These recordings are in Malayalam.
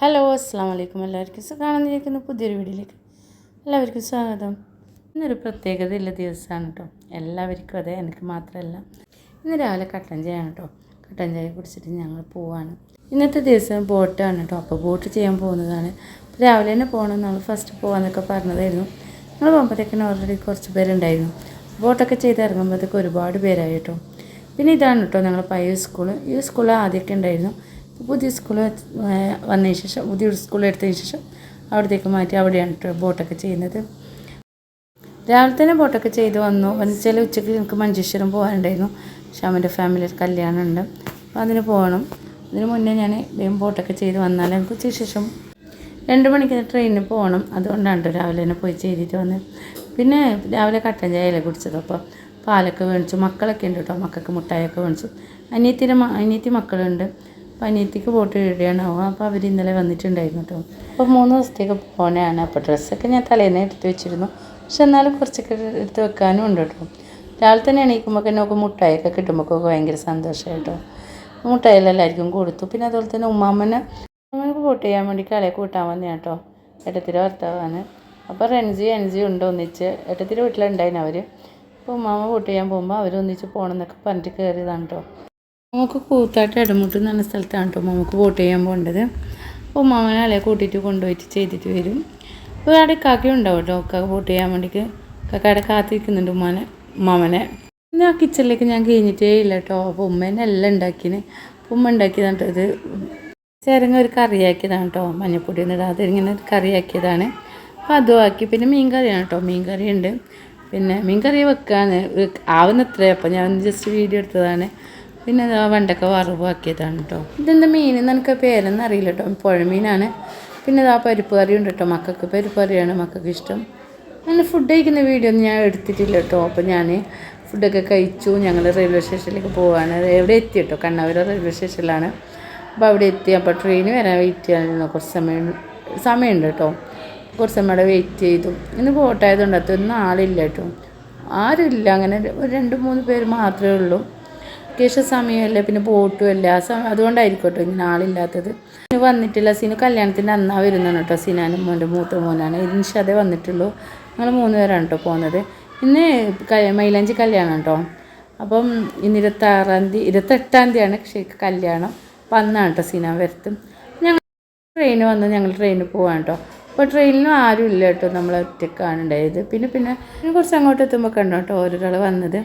ഹലോ അസ്സാം വലൈക്കും. എല്ലാവർക്കും സുഖമാണെന്നിരിക്കുന്ന പുതിയൊരു വീഡിയോയിലേക്ക് എല്ലാവർക്കും സ്വാഗതം. ഇന്നൊരു പ്രത്യേകതയുള്ള ദിവസമാണ് കേട്ടോ. എല്ലാവർക്കും അതെ, എനിക്ക് മാത്രമല്ല. ഇന്ന് രാവിലെ കട്ടൻ ചായയാണ് കേട്ടോ. കട്ടൻ ചായ കുടിച്ചിട്ട് ഞങ്ങൾ പോവാണ്. ഇന്നത്തെ ദിവസം ബോട്ടാണ് കേട്ടോ. അപ്പോൾ ബോട്ട് ചെയ്യാൻ പോകുന്നതാണ്. രാവിലെ തന്നെ പോകണം, നമ്മൾ ഫസ്റ്റ് പോകാമെന്നൊക്കെ പറഞ്ഞതായിരുന്നു. ഞങ്ങൾ പോകുമ്പോഴത്തേക്കിനും ഓൾറെഡി കുറച്ച് പേരുണ്ടായിരുന്നു. ബോട്ടൊക്കെ ചെയ്ത് ഇറങ്ങുമ്പോഴത്തേക്ക് ഒരുപാട് പേരായി കേട്ടോ. പിന്നെ ഇതാണ് കേട്ടോ ഞങ്ങൾ പഴയ സ്കൂള്. ഈ സ്കൂൾ ആദ്യമൊക്കെ ഉണ്ടായിരുന്നു. പുതിയ സ്കൂൾ വന്നതിന് ശേഷം, പുതിയ സ്കൂൾ എടുത്തതിന് ശേഷം അവിടത്തേക്ക് മാറ്റി അവിടെയാണ് കേട്ടോ ബോട്ടൊക്കെ ചെയ്യുന്നത്. രാവിലെ തന്നെ ബോട്ടൊക്കെ ചെയ്ത് വന്നു. വന്നിച്ചാൽ ഉച്ചയ്ക്ക് എനിക്ക് മഞ്ചേശ്വരം പോകാനുണ്ടായിരുന്നു. ഷാമിൻ്റെ ഫാമിലിയിൽ കല്യാണം ഉണ്ട്, അപ്പോൾ അതിന് പോകണം. അതിന് മുന്നേ ഞാൻ വേഗം ബോട്ടൊക്കെ ചെയ്ത് വന്നാൽ എനിക്ക് ഉച്ചയ്ക്ക് ശേഷം 2 മണിക്ക് ട്രെയിനിന് പോകണം. അതുകൊണ്ടാണ് കേട്ടോ രാവിലെ തന്നെ പോയി ചെയ്തിട്ട് വന്നത്. പിന്നെ രാവിലെ കട്ടൻ ചായയല്ലേ കുടിച്ചത്, അപ്പോൾ പാലൊക്കെ മേടിച്ചു. മക്കളൊക്കെ ഉണ്ട് കേട്ടോ, മക്കൾക്ക് മുട്ടായൊക്കെ മേടിച്ചു. അനിയത്തി മക്കളുണ്ട്. അപ്പോൾ അനിയത്തിക്ക് ബോട്ട് ഇടുകയാണാവും. അപ്പോൾ അവർ ഇന്നലെ വന്നിട്ടുണ്ടായിരുന്നു കേട്ടോ. അപ്പോൾ 3 ദിവസത്തേക്ക് പോകണതാണ്. അപ്പോൾ ഡ്രസ്സൊക്കെ ഞാൻ തലേന്ന് എടുത്ത് വെച്ചിരുന്നു, പക്ഷെ എന്നാലും കുറച്ചൊക്കെ എടുത്ത് വെക്കാനും ഉണ്ട് കേട്ടോ. രാവിലെ തന്നെ എണീക്കുമ്പോൾ നമുക്ക് മുട്ടായൊക്കെ കിട്ടുമ്പോൾ ഭയങ്കര സന്തോഷമായി കേട്ടോ. മുട്ടായെല്ലാം എല്ലാവർക്കും കൊടുത്തു. പിന്നെ അതുപോലെ തന്നെ ഉമ്മാമ്മക്ക് ബോട്ട് ചെയ്യാൻ വേണ്ടി കളയെ കൂട്ടാൻ വന്നതാണ് കേട്ടോ. ഏട്ടത്തിൻ്റെ ഭർത്താവാണ്. അപ്പോൾ റെൻസി ഉണ്ട് ഒന്നിച്ച്. ഏട്ടത്തിൻ്റെ വീട്ടിലുണ്ടായിരുന്നു അവർ. അപ്പോൾ ഉമ്മാമ്മ ബോട്ട് ചെയ്യാൻ പോകുമ്പോൾ അവരൊന്നിച്ച് പോകണമെന്നൊക്കെ പറഞ്ഞിട്ട് കയറിയതാണ് കേട്ടോ. നമുക്ക് കൂത്താട്ട് ഇടമുട്ട് എന്ന് പറഞ്ഞ സ്ഥലത്താണ് കേട്ടോ നമുക്ക് ബോട്ട് ചെയ്യാൻ പോകേണ്ടത്. അപ്പോൾ ഉമ്മാമനെ അലയെ കൂട്ടിയിട്ട് കൊണ്ടുപോയിട്ട് ചെയ്തിട്ട് വരും. അപ്പോൾ അവിടെ കാക്കയും ഉണ്ടാവും കേട്ടോ. കാക്ക ബോട്ട് ചെയ്യാൻ വേണ്ടിയിട്ട് കാക്കയുടെ കാത്തിരിക്കുന്നുണ്ട് ഉമ്മാമനെ. പിന്നെ ആ കിച്ചണിലേക്ക് ഞാൻ കഴിഞ്ഞിട്ടേ ഇല്ല കേട്ടോ. അപ്പോൾ ഉമ്മേനെ എല്ലാം ഉണ്ടാക്കിന്. ഉമ്മ ഉണ്ടാക്കിയതാണ് കേട്ടോ. ഇത് ചേരങ്ങ ഒരു കറിയാക്കിയതാണ് കേട്ടോ. മഞ്ഞപ്പൊടി ഒന്നും ഇടാതെ ഇങ്ങനെ കറിയാക്കിയതാണ്. അപ്പോൾ അതും ആക്കി. പിന്നെ മീൻ കറിയാണ് കേട്ടോ. മീൻ കറി ഉണ്ട്. പിന്നെ മീൻ കറി വെക്കാൻ ആവുന്നത്രേ. അപ്പോൾ ഞാൻ ജസ്റ്റ് വീഡിയോ എടുത്തതാണ്. പിന്നെ അത് വെണ്ടക്ക വറവാക്കിയതാണ് കേട്ടോ. ഇതെന്താ മീൻ എനിക്ക് പേരൊന്നും അറിയില്ല കേട്ടോ. പുഴമീനാണ്. പിന്നെ ആ പരിപ്പ് കറി ഉണ്ട് കേട്ടോ. മക്കൾക്ക് പരിപ്പ് കറിയാണ് മക്കൾക്ക് ഇഷ്ടം. അങ്ങനെ ഫുഡ് കഴിക്കുന്ന വീഡിയോ ഒന്നും ഞാൻ എടുത്തിട്ടില്ല കേട്ടോ. അപ്പോൾ ഞാൻ ഫുഡൊക്കെ കഴിച്ചു. ഞങ്ങൾ റെയിൽവേ സ്റ്റേഷനിലേക്ക് പോവാണ്. എവിടെ എത്തി കേട്ടോ, കണ്ണാവൂർ റെയിൽവേ സ്റ്റേഷനിലാണ്. അപ്പോൾ അവിടെ എത്തി. അപ്പോൾ ട്രെയിൻ വരാൻ വെയിറ്റ് ചെയ്യാനായിരുന്നു. കുറച്ച് സമയമുണ്ട് കേട്ടോ. കുറച്ച് സമയം അവിടെ വെയിറ്റ് ചെയ്തു. ഇന്ന് ബോട്ടായതുകൊണ്ട് അതൊന്നും ആളില്ല കേട്ടോ. ആരുമില്ല. അങ്ങനെ 2-3 പേര് മാത്രമേ ഉള്ളൂ. വെക്കേഷൻ സമയമല്ലേ, പിന്നെ ബോട്ടും അല്ല. അതുകൊണ്ടായിരിക്കും കേട്ടോ ഇങ്ങനെ ആളില്ലാത്തത്. സിനു വന്നിട്ടില്ല. സിനു കല്യാണത്തിൻ്റെ അന്നാ വരുന്നതാണ് കേട്ടോ. സിനാനും മോൻ്റെ മൂത്ത മോനാണ്. ഇൻഷാദേ വന്നിട്ടുള്ളൂ. ഞങ്ങൾ 3 പേരാണ് കേട്ടോ പോകുന്നത്. ഇന്ന് മൈലാഞ്ചി കല്യാണം കേട്ടോ. അപ്പം ഇന്ന് 28-ാം തീയതിയാണ് ശരിക്കും കല്യാണം. അപ്പം അന്നാണ് കേട്ടോ സിനാൻ വരുത്തും. ഞങ്ങൾ ഞങ്ങൾ ട്രെയിനിൽ പോവാണ് കേട്ടോ. അപ്പോൾ ട്രെയിനിലും ആരും ഇല്ല കേട്ടോ. നമ്മൾ ഒറ്റയ്ക്കാണ് ഉണ്ടായത്. പിന്നെ കുറച്ച് അങ്ങോട്ട് എത്തുമ്പോൾ കണ്ടോ കേട്ടോ ഓരോരാൾ വന്നത്.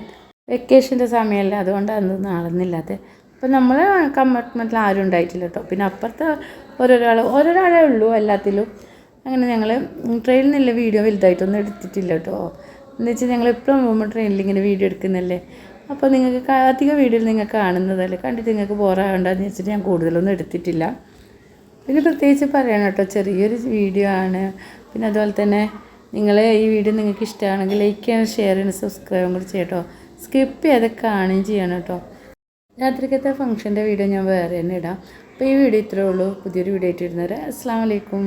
വെക്കേഷൻ്റെ സമയമല്ല, അതുകൊണ്ടാണ് അതൊന്നും ആളൊന്നുമില്ലാത്തത്. അപ്പോൾ നമ്മൾ കമ്പാർട്ട്മെൻറ്റിൽ ആരും ഉണ്ടായിട്ടില്ല കേട്ടോ. പിന്നെ അപ്പുറത്ത് ഓരോരാളേ ഉള്ളൂ എല്ലാത്തിലും. അങ്ങനെ ഞങ്ങൾ ട്രെയിനിൽ നിന്നുള്ള വീഡിയോ വലുതായിട്ടൊന്നും എടുത്തിട്ടില്ല കേട്ടോ. എന്ന് വെച്ചാൽ ഞങ്ങൾ എപ്പോഴും പോകുമ്പോൾ ട്രെയിനിൽ ഇങ്ങനെ വീഡിയോ എടുക്കുന്നല്ലേ. അപ്പോൾ നിങ്ങൾക്ക് അധികം വീഡിയോയിൽ നിങ്ങൾ കാണുന്നതല്ലേ, കണ്ടിട്ട് നിങ്ങൾക്ക് ബോറാകണ്ടെന്ന് വെച്ചിട്ട് ഞാൻ കൂടുതലൊന്നും എടുത്തിട്ടില്ല. പിന്നെ പ്രത്യേകിച്ച് പറയണം കേട്ടോ, ചെറിയൊരു വീഡിയോ ആണ്. പിന്നെ അതുപോലെ തന്നെ നിങ്ങൾ ഈ വീഡിയോ നിങ്ങൾക്ക് ഇഷ്ടമാണെങ്കിൽ ലൈക്ക് ചെയ്യാനും ഷെയർ ചെയ്യാനും സബ്സ്ക്രൈബും കൂടി ചെയ്യട്ടോ. സ്കിപ്പ് ചെയ്ത് കാണുകയും ചെയ്യണം കേട്ടോ. രാത്രിക്കത്തെ ഫംഗ്ഷൻ്റെ വീഡിയോ ഞാൻ വേറെ തന്നെ ഇടാം. അപ്പോൾ ഈ വീഡിയോ ഇത്രയേ ഉള്ളൂ. പുതിയൊരു വീഡിയോ ആയിട്ട് ഇടുന്നവരെ അസ്സലാമു അലൈക്കും.